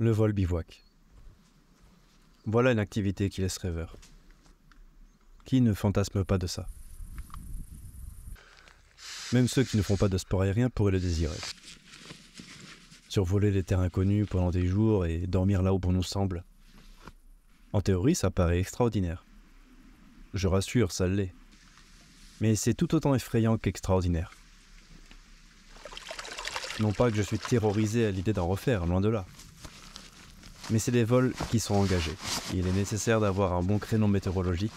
Le vol bivouac. Voilà une activité qui laisse rêveur. Qui ne fantasme pas de ça? Même ceux qui ne font pas de sport aérien pourraient le désirer. Survoler les terres inconnues pendant des jours et dormir là où bon nous semble. En théorie, ça paraît extraordinaire. Je rassure, ça l'est. Mais c'est tout autant effrayant qu'extraordinaire. Non pas que je suis terrorisé à l'idée d'en refaire, loin de là. Mais c'est des vols qui sont engagés. Il est nécessaire d'avoir un bon créneau météorologique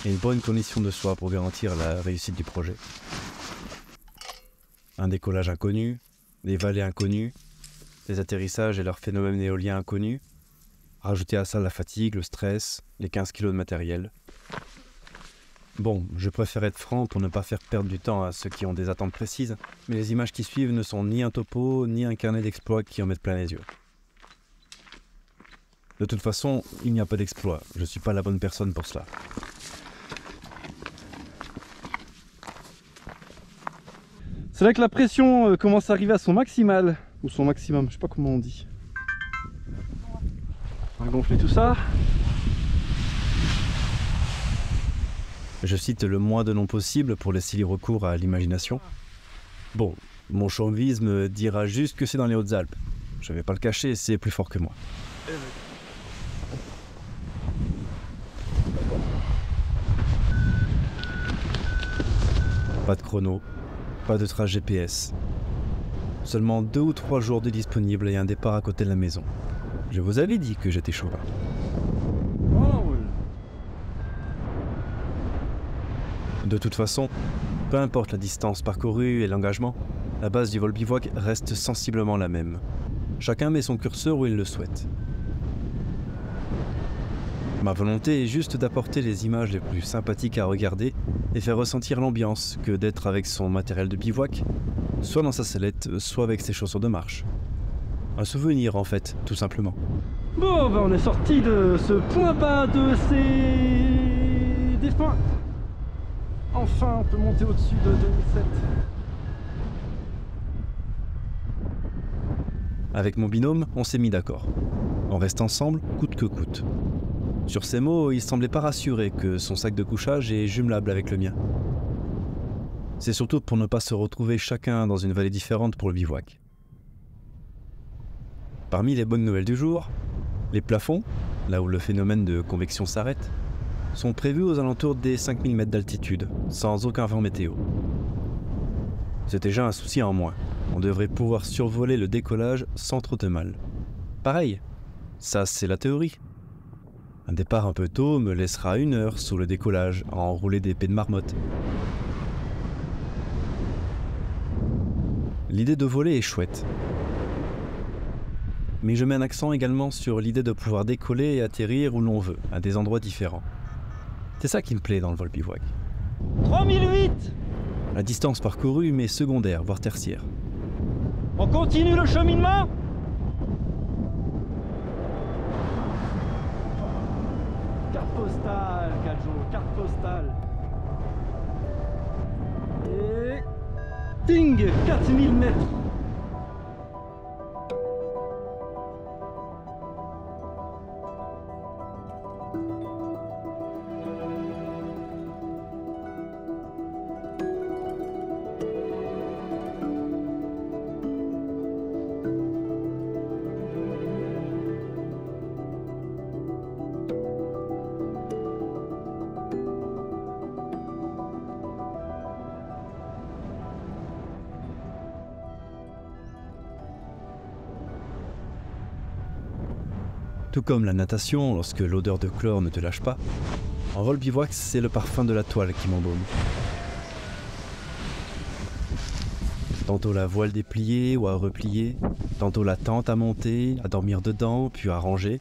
et une bonne condition de soi pour garantir la réussite du projet. Un décollage inconnu, des vallées inconnues, des atterrissages et leurs phénomènes éoliens inconnus, rajouter à ça la fatigue, le stress, les 15 kilos de matériel. Bon, je préfère être franc pour ne pas faire perdre du temps à ceux qui ont des attentes précises, mais les images qui suivent ne sont ni un topo, ni un carnet d'exploits qui en mettent plein les yeux. De toute façon, il n'y a pas d'exploit, je ne suis pas la bonne personne pour cela. C'est là que la pression commence à arriver à son maximal, ou son maximum, je sais pas comment on dit. On va gonfler tout ça. Je cite le moins de noms possible pour laisser libre recours à l'imagination. Bon, mon chauvisme dira juste que c'est dans les Hautes-Alpes. Je vais pas le cacher, c'est plus fort que moi. Pas de chrono, pas de trace GPS. Seulement 2 ou 3 jours de disponibles et un départ à côté de la maison. Je vous avais dit que j'étais chauvin. De toute façon, peu importe la distance parcourue et l'engagement, la base du vol bivouac reste sensiblement la même. Chacun met son curseur où il le souhaite. Ma volonté est juste d'apporter les images les plus sympathiques à regarder et faire ressentir l'ambiance que d'être avec son matériel de bivouac, soit dans sa sellette, soit avec ses chaussures de marche. Un souvenir en fait, tout simplement. Bon, ben on est sorti de ce point bas de ces défunts. Enfin, on peut monter au-dessus de 2007. Avec mon binôme, on s'est mis d'accord. On reste ensemble, coûte que coûte. Sur ces mots, il semblait pas rassuré que son sac de couchage est jumelable avec le mien. C'est surtout pour ne pas se retrouver chacun dans une vallée différente pour le bivouac. Parmi les bonnes nouvelles du jour, les plafonds, là où le phénomène de convection s'arrête, sont prévus aux alentours des 5000 mètres d'altitude, sans aucun vent météo. C'est déjà un souci en moins. On devrait pouvoir survoler le décollage sans trop de mal. Pareil, ça c'est la théorie. Un départ un peu tôt me laissera 1 heure sous le décollage à enrouler des pets de marmotte. L'idée de voler est chouette. Mais je mets un accent également sur l'idée de pouvoir décoller et atterrir où l'on veut, à des endroits différents. C'est ça qui me plaît dans le vol bivouac. 3008. La distance parcourue m'est secondaire, voire tertiaire. On continue le cheminement. Carte postale, Kajo, carte postale. Et... Ting, 4000 mètres. Tout comme la natation, lorsque l'odeur de chlore ne te lâche pas, en vol bivouac, c'est le parfum de la toile qui m'embaume. Tantôt la voile dépliée ou à replier, tantôt la tente à monter, à dormir dedans, puis à ranger.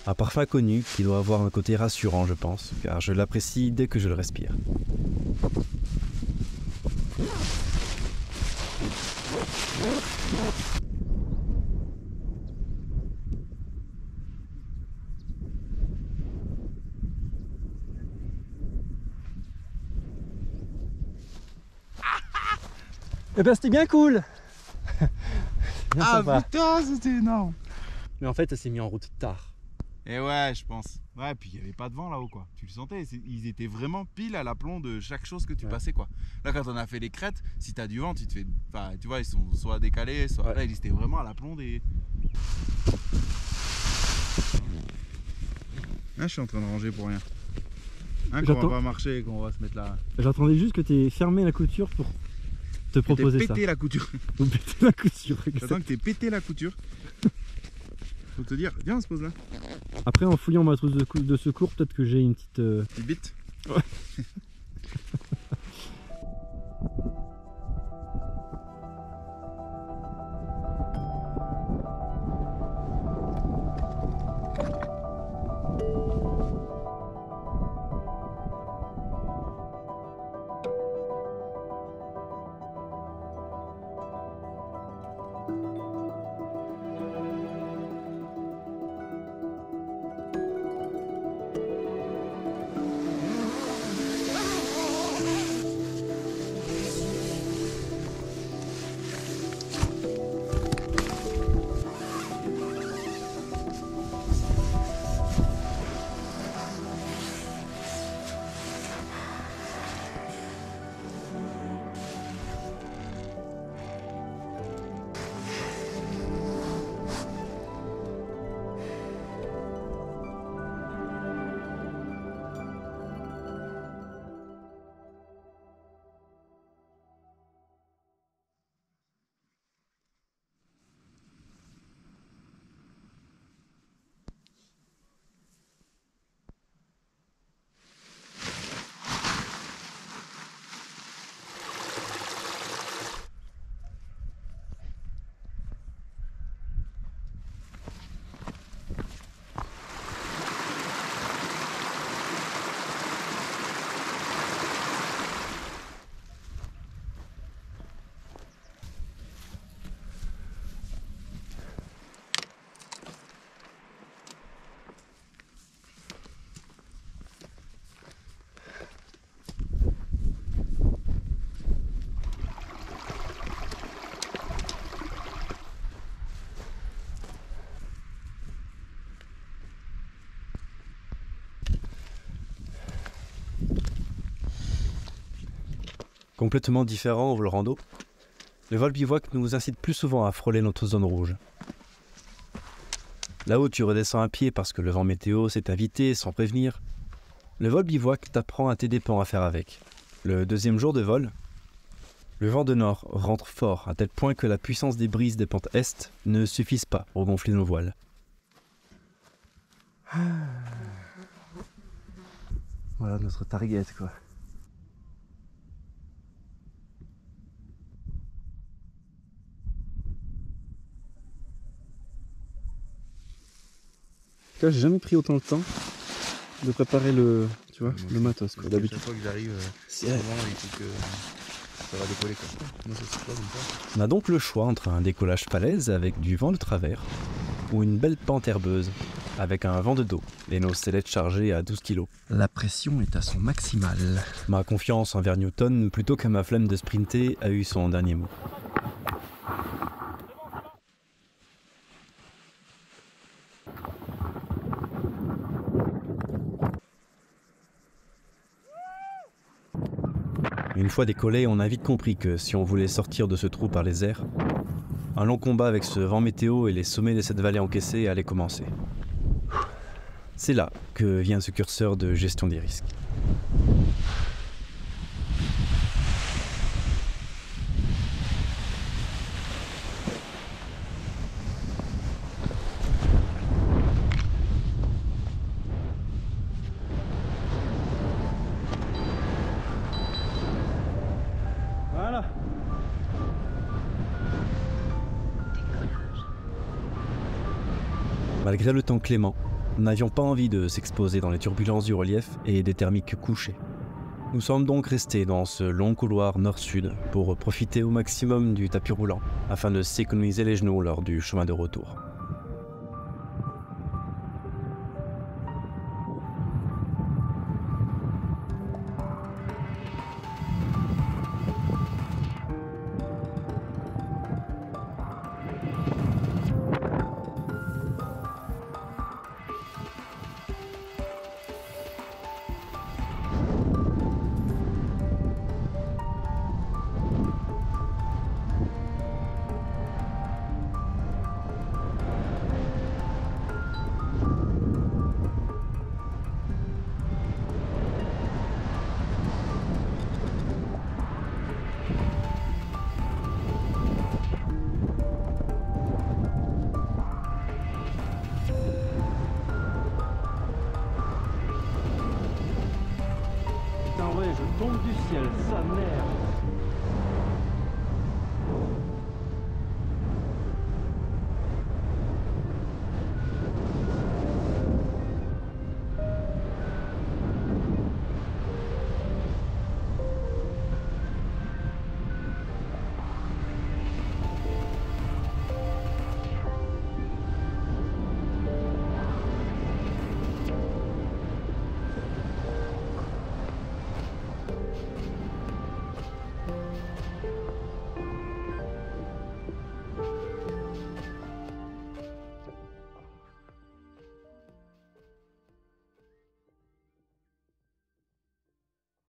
Un parfum connu qui doit avoir un côté rassurant, je pense, car je l'apprécie dès que je le respire. Eh ben c'était bien cool. Ah putain, c'était énorme. Mais en fait, ça s'est mis en route tard. Et ouais, je pense. Ouais, puis il n'y avait pas de vent là-haut, quoi. Tu le sentais, ils étaient vraiment pile à l'aplomb de chaque chose que tu passais, quoi. Là, quand on a fait les crêtes, si t'as du vent, tu te fais. Enfin, tu vois, ils sont soit décalés, soit. Là, ils étaient vraiment à l'aplomb des. Là, je suis en train de ranger pour rien. Hein, qu'on va pas marcher et qu'on va se mettre là. J'attendais juste que tu aies fermé la couture pour te proposer ça. Pété la couture. Ou péter la couture. J'attends que tu aies pété la couture. Faut te dire, viens, on se pose là. Après, en fouillant ma trousse de secours, peut-être que j'ai une petite... Petite bite. Ouais. Complètement différent au vol rando, le vol bivouac nous incite plus souvent à frôler notre zone rouge. Là-haut, tu redescends à pied parce que le vent météo s'est invité sans prévenir. Le vol bivouac t'apprend à tes dépens à faire avec. Le deuxième jour de vol, le vent de nord rentre fort à tel point que la puissance des brises des pentes est ne suffisent pas pour gonfler nos voiles. Voilà notre target, quoi. J'ai jamais pris autant de temps de préparer le matos, quoi. D'habitude. Chaque fois que j'arrive, c'est vraiment il faut que ça va décoller, quoi. Moi, ça se passe comme ça. On a donc le choix entre un décollage falaise avec du vent de travers ou une belle pente herbeuse avec un vent de dos et nos sellettes chargées à 12 kg. La pression est à son maximal. Ma confiance envers Newton, plutôt que ma flemme de sprinter, a eu son dernier mot. Une fois décollé, on a vite compris que si on voulait sortir de ce trou par les airs, un long combat avec ce vent météo et les sommets de cette vallée encaissée allait commencer. C'est là que vient ce curseur de gestion des risques. Voilà. Malgré le temps clément, nous n'avions pas envie de s'exposer dans les turbulences du relief et des thermiques couchées. Nous sommes donc restés dans ce long couloir nord-sud pour profiter au maximum du tapis roulant, afin de s'économiser les genoux lors du chemin de retour.